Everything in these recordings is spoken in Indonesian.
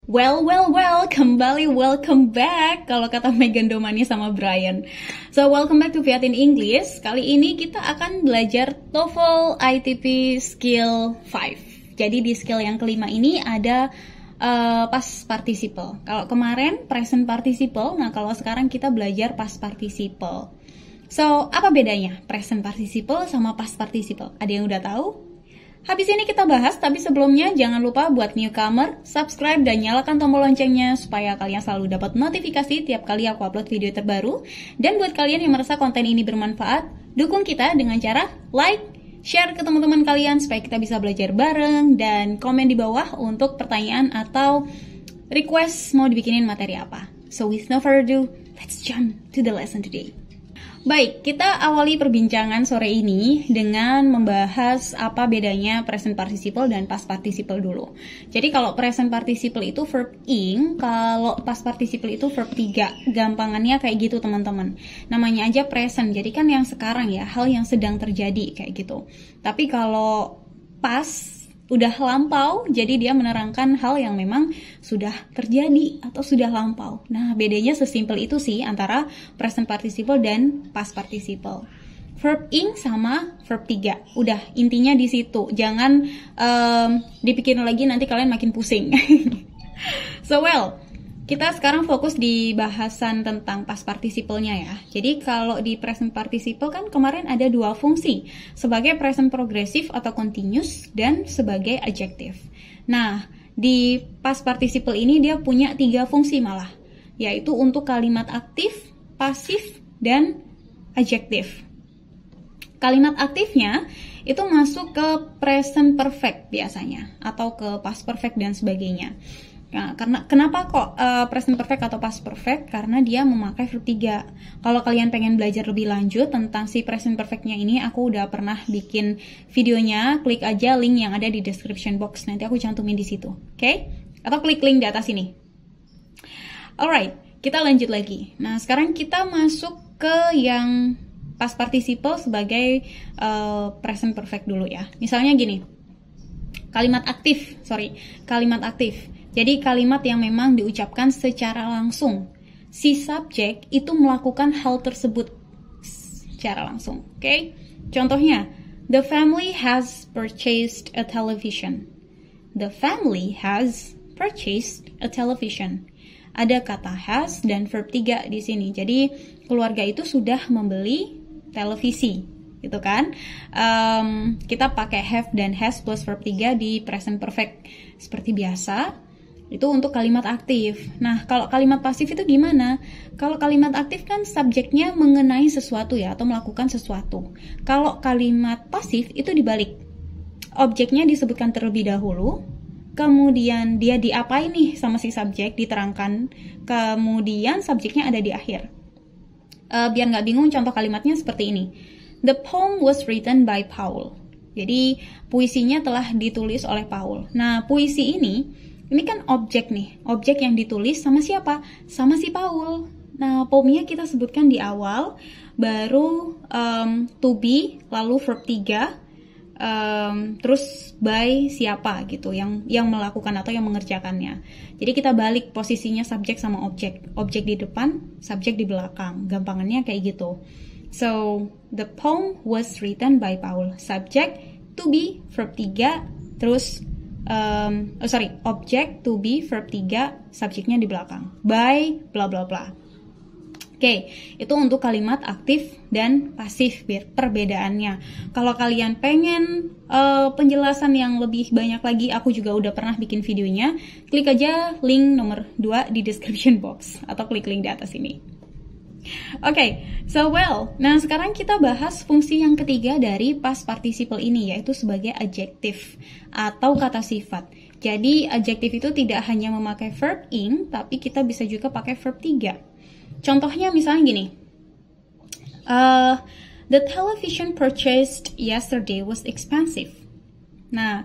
Well, kembali welcome back kalau kata Megan Domani sama Brian. So, welcome back to Fiat in English. Kali ini kita akan belajar TOEFL ITP Skill 5. Jadi di skill yang kelima ini ada past participle. Kalau kemarin present participle, nah kalau sekarang kita belajar past participle. So, apa bedanya present participle sama past participle? Ada yang udah tahu? Habis ini kita bahas, tapi sebelumnya jangan lupa buat newcomer, subscribe dan nyalakan tombol loncengnya supaya kalian selalu dapat notifikasi tiap kali aku upload video terbaru. Dan buat kalian yang merasa konten ini bermanfaat, dukung kita dengan cara like, share ke teman-teman kalian supaya kita bisa belajar bareng, dan komen di bawah untuk pertanyaan atau request mau dibikinin materi apa. So with no further ado, let's jump to the lesson today. Baik, kita awali perbincangan sore ini dengan membahas apa bedanya present participle dan past participle dulu. Jadi kalau present participle itu verb ing, kalau past participle itu verb 3. Gampangannya kayak gitu teman-teman. Namanya aja present, jadi kan yang sekarang ya, hal yang sedang terjadi kayak gitu. Tapi kalau past udah lampau, jadi dia menerangkan hal yang memang sudah terjadi atau sudah lampau. Nah, bedanya sesimpel itu sih antara present participle dan past participle. Verb ing sama verb 3. Udah, intinya di situ. Jangan dipikirin lagi, nanti kalian makin pusing. So, kita sekarang fokus di bahasan tentang past participle-nya ya. Jadi kalau di present participle kan kemarin ada dua fungsi, sebagai present progressive atau continuous dan sebagai adjective. Nah, di past participle ini dia punya 3 fungsi malah, yaitu untuk kalimat aktif, pasif, dan adjektif. Kalimat aktifnya itu masuk ke present perfect biasanya, atau ke past perfect dan sebagainya. Nah, kenapa kok present perfect atau past perfect? Karena dia memakai verb 3. Kalau kalian pengen belajar lebih lanjut tentang si present perfect-nya ini, aku udah pernah bikin videonya. Klik aja link yang ada di description box. Nanti aku cantumin di situ, oke? Atau klik link di atas ini. Alright, kita lanjut lagi. Nah, sekarang kita masuk ke yang past participle sebagai present perfect dulu ya. Misalnya gini, kalimat aktif. Jadi kalimat yang memang diucapkan secara langsung. Si subjek itu melakukan hal tersebut secara langsung. Oke? Contohnya, the family has purchased a television. The family has purchased a television. Ada kata has dan verb 3 di sini. Jadi keluarga itu sudah membeli televisi, gitu kan? Kita pakai have dan has plus verb 3 di present perfect seperti biasa. Itu untuk kalimat aktif. Nah, kalau kalimat pasif itu gimana? Kalau kalimat aktif kan subjeknya mengenai sesuatu ya, atau melakukan sesuatu. Kalau kalimat pasif itu dibalik. Objeknya disebutkan terlebih dahulu, kemudian dia diapain nih sama si subjek, diterangkan, kemudian subjeknya ada di akhir. Biar nggak bingung, contoh kalimatnya seperti ini. The poem was written by Paul. Jadi, puisinya telah ditulis oleh Paul. Nah, puisi ini kan objek nih, objek yang ditulis sama siapa? Sama si Paul. Nah, poemnya kita sebutkan di awal, baru to be, lalu verb 3, terus by siapa gitu, yang melakukan atau yang mengerjakannya. Jadi kita balik posisinya subjek sama objek. Objek di depan, subjek di belakang. Gampangannya kayak gitu. So, the poem was written by Paul. Subject, to be, verb 3, terus objek, to be, verb 3, subjeknya di belakang. By, bla bla bla. Oke, itu untuk kalimat aktif dan pasif, perbedaannya. Kalau kalian pengen penjelasan yang lebih banyak lagi, aku juga udah pernah bikin videonya. Klik aja link nomor 2 di description box, atau klik link di atas ini. Oke, nah sekarang kita bahas fungsi yang ketiga dari past participle ini, yaitu sebagai adjektif atau kata sifat. Jadi adjektif itu tidak hanya memakai verb ing, tapi kita bisa juga pakai verb 3. Contohnya misalnya gini, the television purchased yesterday was expensive. Nah,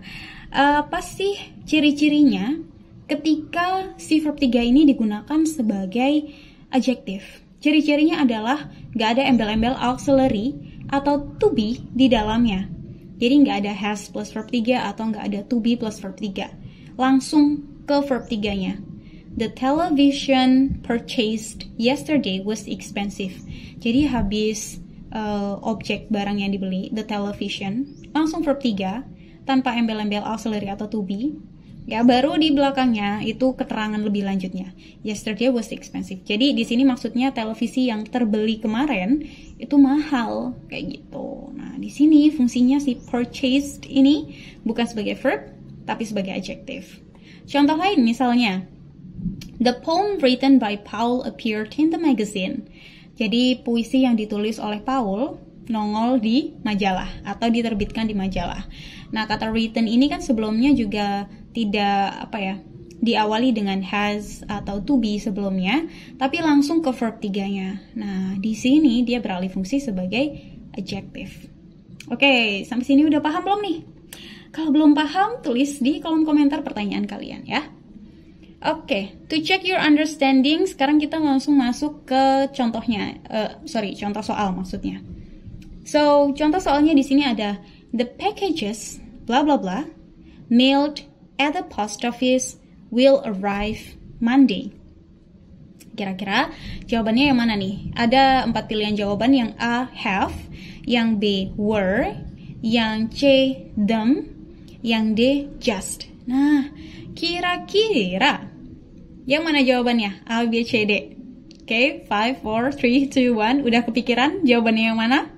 apa sih ciri-cirinya ketika si verb 3 ini digunakan sebagai adjektif? Ciri-cirinya adalah nggak ada embel-embel auxiliary atau to be di dalamnya. Jadi nggak ada has plus verb 3 atau nggak ada to be plus verb 3. Langsung ke verb 3-nya. The television purchased yesterday was expensive. Jadi habis objek barang yang dibeli, the television, langsung verb 3 tanpa embel-embel auxiliary atau to be. Ya, baru di belakangnya itu keterangan lebih lanjutnya. Yesterday was expensive. Jadi di sini maksudnya televisi yang terbeli kemarin itu mahal kayak gitu. Nah, di sini fungsinya si purchased ini bukan sebagai verb tapi sebagai adjective. Contoh lain misalnya, the poem written by Paul appeared in the magazine. Jadi puisi yang ditulis oleh Paul nongol di majalah atau diterbitkan di majalah. Nah, kata written ini kan sebelumnya juga tidak diawali dengan has atau to be sebelumnya, tapi langsung ke verb 3-nya. Nah, di sini dia beralih fungsi sebagai adjective. Oke, sampai sini udah paham belum nih? Kalau belum paham, tulis di kolom komentar pertanyaan kalian ya. Oke, to check your understanding, sekarang kita langsung masuk ke contohnya. Contoh soal maksudnya. So, contoh soalnya di sini ada the packages blah blah blah mailed at the post office will arrive Monday. Kira-kira jawabannya yang mana nih? Ada 4 pilihan jawaban, yang A have, yang B were, yang C them, yang D just. Nah, kira-kira yang mana jawabannya? A, B, C, D. Oke, 5, 4, 3, 2, 1. Udah kepikiran jawabannya yang mana?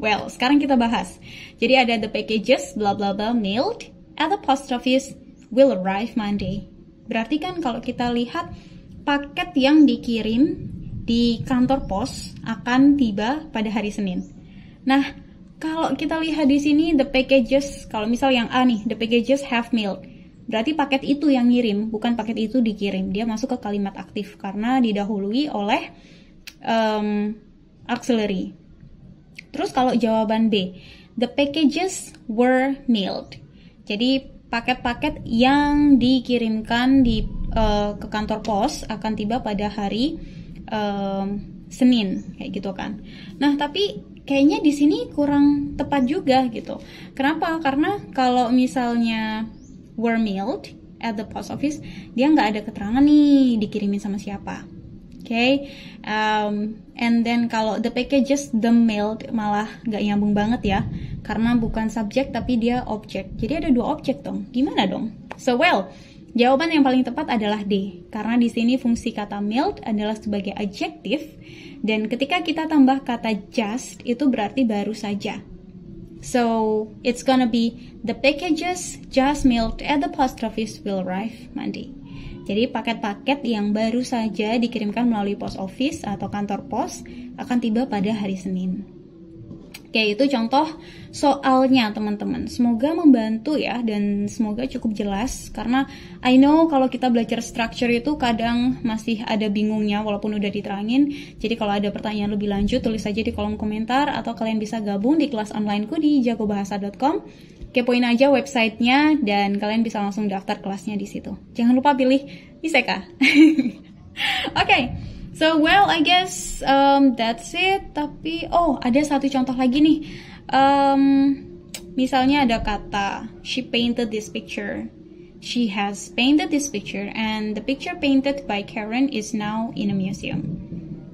Well, sekarang kita bahas. Jadi ada the packages blah blah blah mailed at the post office will arrive Monday. Berarti kan kalau kita lihat paket yang dikirim di kantor pos akan tiba pada hari Senin. Nah, kalau kita lihat di sini the packages, kalau misal yang A nih, the packages have mailed. Berarti paket itu yang ngirim, bukan paket itu dikirim. Dia masuk ke kalimat aktif karena didahului oleh auxiliary. Terus kalau jawaban B, the packages were mailed. Jadi paket-paket yang dikirimkan ke kantor pos akan tiba pada hari Senin, kayak gitu kan. Nah, tapi kayaknya di sini kurang tepat juga gitu. Kenapa? Karena kalau misalnya were mailed at the post office, dia nggak ada keterangan nih dikirimin sama siapa. Okay, and then kalau the packages the mailed malah nggak nyambung banget ya, karena bukan subjek tapi dia objek. Jadi ada 2 objek dong. Gimana dong? So jawaban yang paling tepat adalah D, karena di sini fungsi kata mailed adalah sebagai adjective, dan ketika kita tambah kata just itu berarti baru saja. So it's gonna be the packages just mailed at the post office will arrive Monday. Jadi paket-paket yang baru saja dikirimkan melalui post office atau kantor pos akan tiba pada hari Senin. Oke, itu contoh soalnya teman-teman. Semoga membantu ya, dan semoga cukup jelas. Karena I know kalau kita belajar structure itu kadang masih ada bingungnya walaupun udah diterangin. Jadi kalau ada pertanyaan lebih lanjut, tulis aja di kolom komentar. Atau kalian bisa gabung di kelas onlineku di jagobahasa.com. Kepoin aja websitenya dan kalian bisa langsung daftar kelasnya di situ. Jangan lupa pilih Biseka. Okay, so I guess that's it. Tapi ada satu contoh lagi nih. Misalnya ada kata she painted this picture. She has painted this picture and the picture painted by Karen is now in a museum.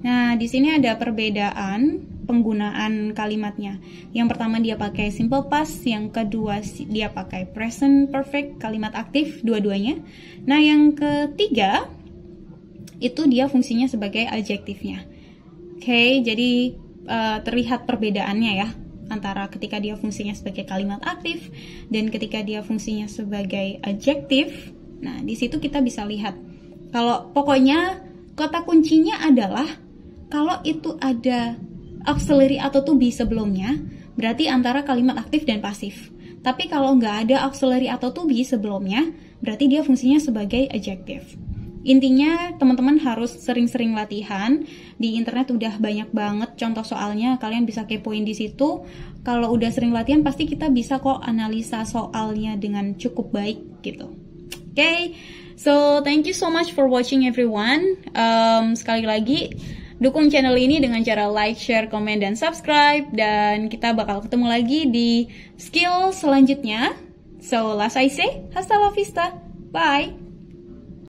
Nah, di sini ada perbedaan penggunaan kalimatnya. Yang pertama dia pakai simple past, yang kedua dia pakai present perfect, kalimat aktif dua-duanya. Nah, yang ketiga itu dia fungsinya sebagai adjektifnya. Oke, jadi terlihat perbedaannya ya antara ketika dia fungsinya sebagai kalimat aktif dan ketika dia fungsinya sebagai adjektif. Nah, di situ kita bisa lihat kalau pokoknya kata kuncinya adalah kalau itu ada auxiliary atau to be sebelumnya, berarti antara kalimat aktif dan pasif. Tapi kalau nggak ada auxiliary atau to be sebelumnya, berarti dia fungsinya sebagai adjective. Intinya teman-teman harus sering-sering latihan. Di internet udah banyak banget contoh soalnya, kalian bisa kepoin di situ. Kalau udah sering latihan pasti kita bisa kok analisa soalnya dengan cukup baik gitu. Okay, so thank you so much for watching everyone. Sekali lagi dukung channel ini dengan cara like, share, komen, dan subscribe. Dan kita bakal ketemu lagi di skill selanjutnya. So, last I say, hasta la vista. Bye!